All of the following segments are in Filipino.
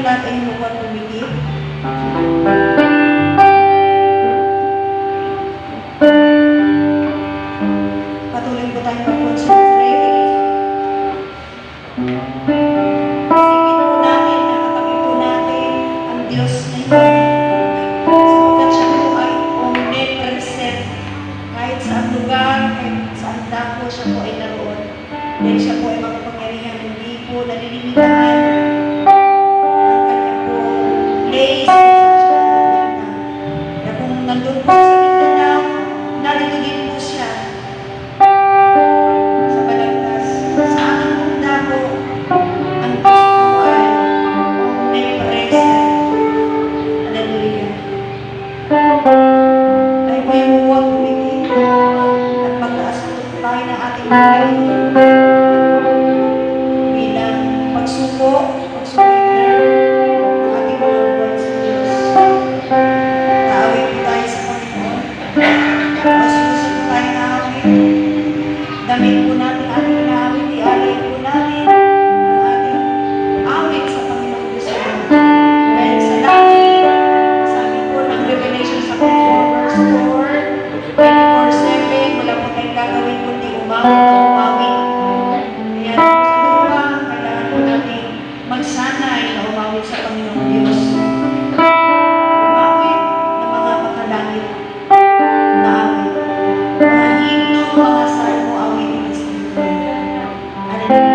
lahat ay huwag tumigil. Patuloy po tayong mag-concentrate. Isipin po natin, nakatabi po natin ang Diyos na yun. Sapagkat siya po ay omnipresent. Kahit saan lugar, kahit saan dako siya po ay naroon. Dahil siya po ay makapangyarihan, hindi po nalilimitaan ang kanya po place kung saan siya napunta. Kaya kung nandun po sa Mindanao, narito din po siya sa Balagtas. Sa aking pong dako, ang Diyos po ay omnipresent. Hallelujah. Tayo po yung huwag tumigil at pagtaas po tayo ng ating buhay bilang pagsuko, pag-surrender ng ating mga buwan sa Diyos. Naawit po tayo sa Panginoon. Masusunod po tayo na awit. Damit po natin ating inaawit. Ialay po natin ang ating awit sa Panginoon Diyos. Dahil sa laki, sabi po ng Revelation sa 4 verse 4, 24/7, wala po tayong gagawin kundi umawit o umawit. Kaya sa lupa, kailangan po natin magsanay na umawit sa Panginoon Diyos. Umawit ng mga makalangit na awit. Mga himno, mga salmo, awitin ng Espiritu. Hallelujah.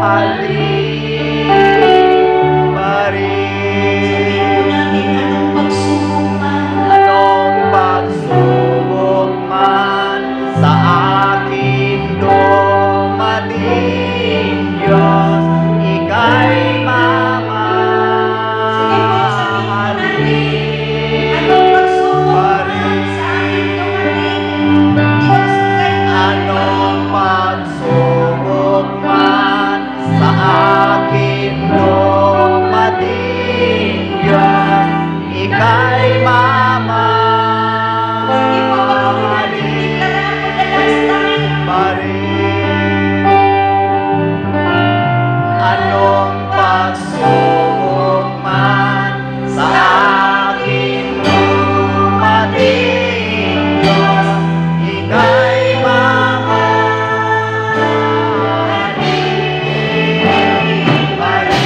mamahalin pa rin. Sabihin po natin, anong pagsubok man, Anong pagsubok man sa akin dumating, Diyos, ika'y mamahalin. anong pagsubok man sa akin dumating, Diyos, ika'y Anong pagsubok man sa akin dumating, Diyos, ika'y mamahalin pa rin. Anong pagsubok man sa akin dumating, Diyos, ika'y mamahalin pa rin.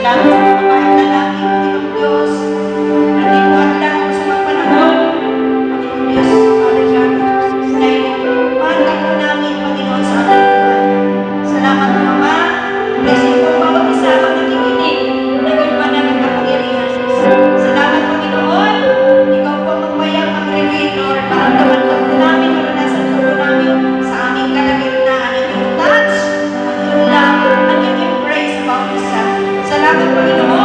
Salamat sa mga kahit na lang, Panginoong Diyos. Hindi po at lang sa mga panahon, Panginoong Diyos, Father God, dahil mahal ka po namin, Panginoon, sa aming buhay. Salamat po, Ama. Blessing po ang bawat isa ang nakikinig ng iyong banal na kapangyarihan. Salamat, Panginoon. Ikaw po ang magbayang mag-reveal, Lord. Maramdaman po namin, maranasan po namin sa aming kalagitnaan ang iyong touch, ang iyong love, ang iyong embrace sa bawat isa. Salamat, Panginoon.